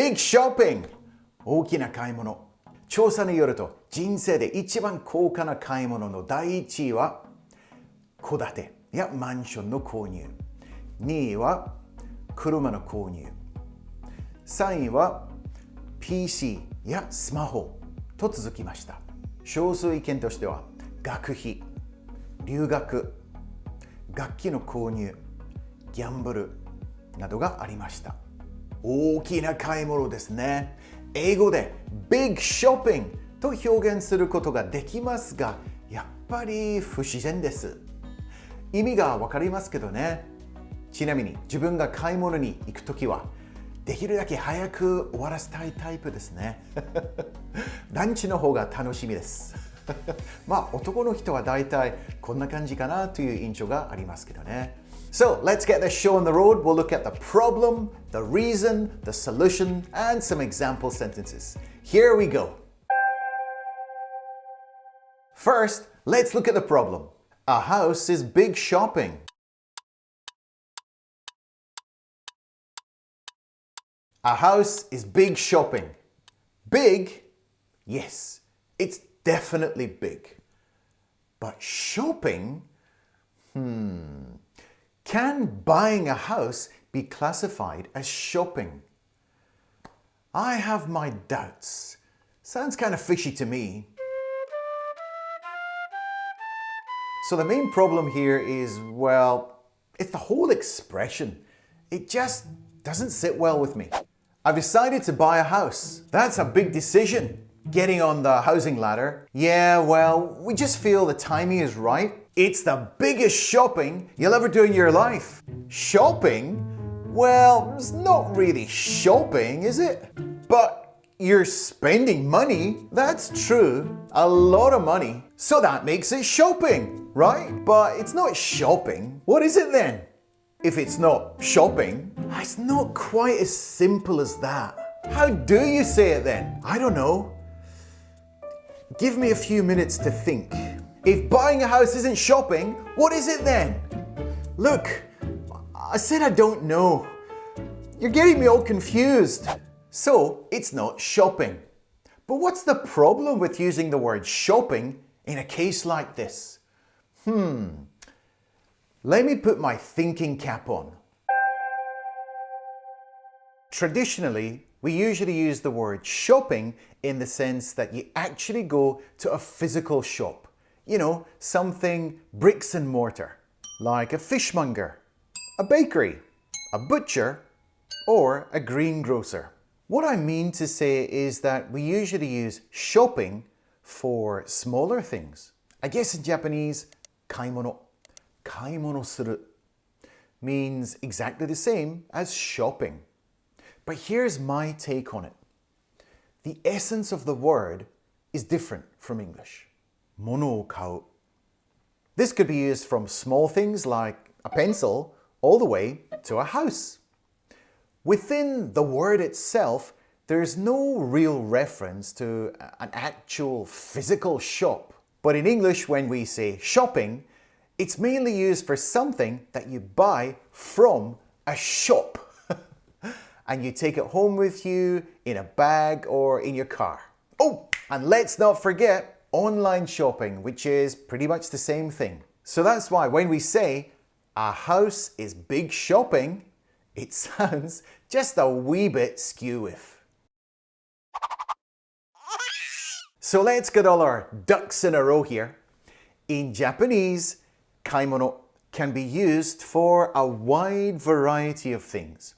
big shopping! 大きな買い物。調査によると、人生で一番高価な買い物の第1位は、戸建てやマンションの購入。2位は、車の購入。3位は、PC やスマホと続きました。少数意見としては、学費、留学、楽器の購入、ギャンブルなどがありました。大きな買い物ですね。英語で Big Shopping と表現することができますが、やっぱり不自然です。意味がわかりますけどね。ちなみに自分が買い物に行くときは、できるだけ早く終わらせたいタイプですね。ランチの方が楽しみです。まあ男の人は大体こんな感じかなという印象がありますけどね。So let's get this show on the road. We'll look at the problem, the reason, the solution, and some example sentences. Here we go. First, let's look at the problem. A house is big shopping. A house is big shopping. Big? Yes, it's definitely big. But shopping? Can buying a house be classified as shopping? I have my doubts. Sounds kind of fishy to me. So the main problem here is, well, it's the whole expression. It just doesn't sit well with me. I've decided to buy a house. That's a big decision. Getting on the housing ladder. Yeah, well, we just feel the timing is right. It's the biggest shopping you'll ever do in your life. Shopping? Well, it's not really shopping, is it? But you're spending money. That's true. A lot of money. So that makes it shopping, right? But it's not shopping. What is it then? If it's not shopping, it's not quite as simple as that. How do you say it then? I don't know. Give me a few minutes to think. If buying a house isn't shopping, what is it then? Look, I said I don't know. You're getting me all confused. So, it's not shopping. But what's the problem with using the word shopping in a case like this? Let me put my thinking cap on. Traditionally, we usually use the word shopping in the sense that you actually go to a physical shop. You know, something bricks and mortar, like a fishmonger, a bakery, a butcher, or a greengrocer. What I mean to say is that we usually use shopping for smaller things. I guess in Japanese, 買い物する means exactly the same as shopping. But here's my take on it. The essence of the word is different from English. 物を買う. This could be used from small things like a pencil all the way to a house. Within the word itself, there's no real reference to an actual physical shop. But in English, when we say shopping, it's mainly used for something that you buy from a shop. And you take it home with you in a bag or in your car. Oh, and let's not forget online shopping, which is pretty much the same thing. So that's why when we say a house is big shopping, it sounds just a wee bit skew-if. So let's get all our ducks in a row here. In Japanese, 買い物 can be used for a wide variety of things.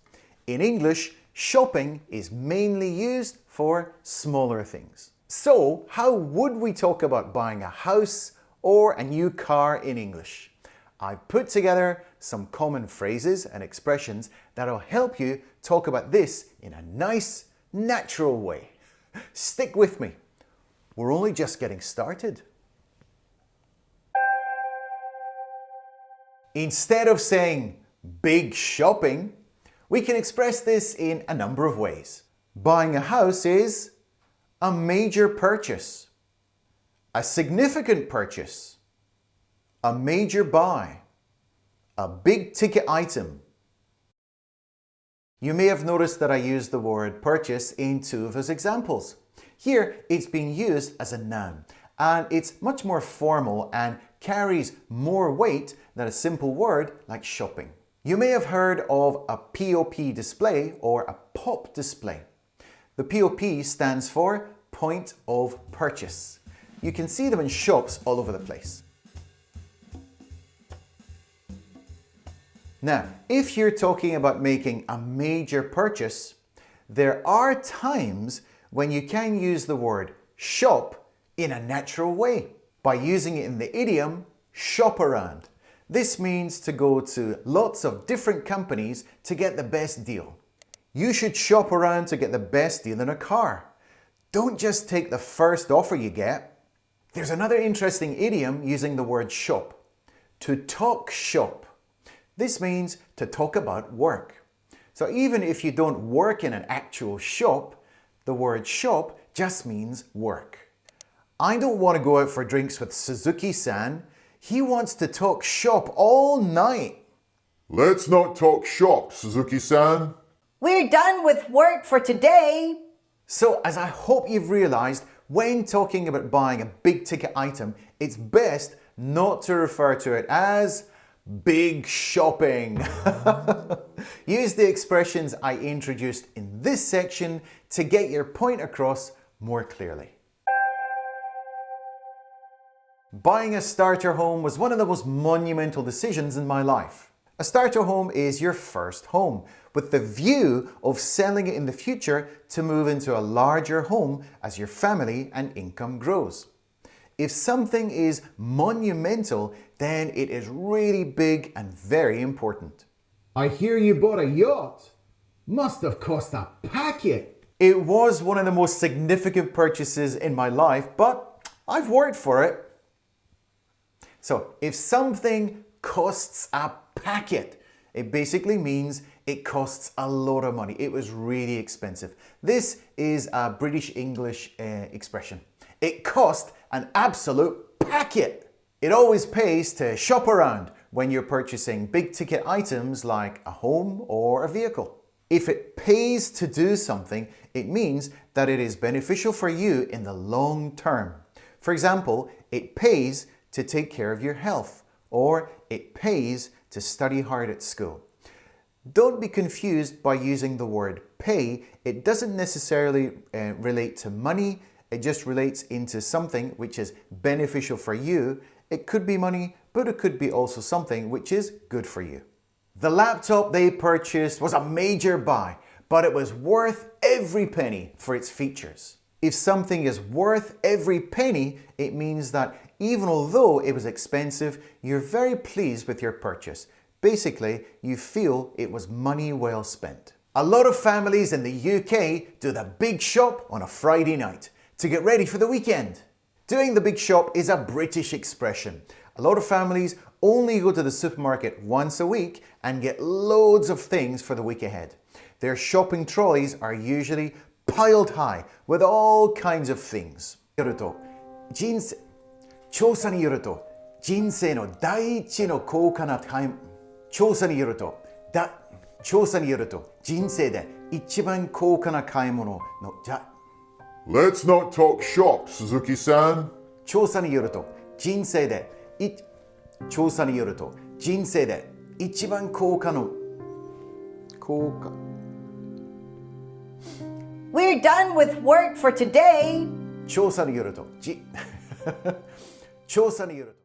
In English, shopping is mainly used for smaller things. So, how would we talk about buying a house or a new car in English? I've put together some common phrases and expressions that'll help you talk about this in a nice, natural way. Stick with me. We're only just getting started. Instead of saying big shopping, we can express this in a number of ways. Buying a house is a major purchase, a significant purchase, a major buy, a big ticket item. You may have noticed that I used the word purchase in two of those examples. Here, it's being used as a noun, and it's much more formal and carries more weight than a simple word like shopping. You may have heard of a POP display or a POP display. The POP stands for point of purchase. You can see them in shops all over the place. Now, if you're talking about making a major purchase, there are times when you can use the word shop in a natural way by using it in the idiom shop around. This means to go to lots of different companies to get the best deal. You should shop around to get the best deal in a car. Don't just take the first offer you get. There's another interesting idiom using the word shop. To talk shop. This means to talk about work. So even if you don't work in an actual shop, the word shop just means work. I don't want to go out for drinks with Suzuki-san. He wants to talk shop all night. Let's not talk shop, Suzuki-san. We're done with work for today. So as I hope you've realized, when talking about buying a big ticket item, it's best not to refer to it as big shopping. Use the expressions I introduced in this section to get your point across more clearly. Buying a starter home was one of the most monumental decisions in my life. A starter home is your first home, with the view of selling it in the future to move into a larger home as your family and income grows. If something is monumental, then it is really big and very important. I hear you bought a yacht. Must have cost a packet. It was one of the most significant purchases in my life, but I've worked for it. So, if something costs a packet, it basically means it costs a lot of money. It was really expensive. This is a British English expression. It cost an absolute packet. It always pays to shop around when you're purchasing big ticket items like a home or a vehicle. If it pays to do something, it means that it is beneficial for you in the long term. For example, it pays to take care of your health, or it pays to study hard at school. Don't be confused by using the word pay. It doesn't necessarily relate to money. It just relates into something which is beneficial for you. It could be money, but it could be also something which is good for you. The laptop they purchased was a major buy, but it was worth every penny for its features. If something is worth every penny, it means that even although it was expensive, you're very pleased with your purchase. Basically, you feel it was money well spent. A lot of families in the UK do the big shop on a Friday night to get ready for the weekend. Doing the big shop is a British expression. A lot of families only go to the supermarket once a week and get loads of things for the week ahead. Their shopping trolleys are usually piled high with all kinds of things. 調査によると人生の第一の高価な買い調査によると人生で一番高価な買い物のLet's not talk shop, Suzuki-san. 調査によると人生で一番高価 We're done with work for today. 調査によると調査によると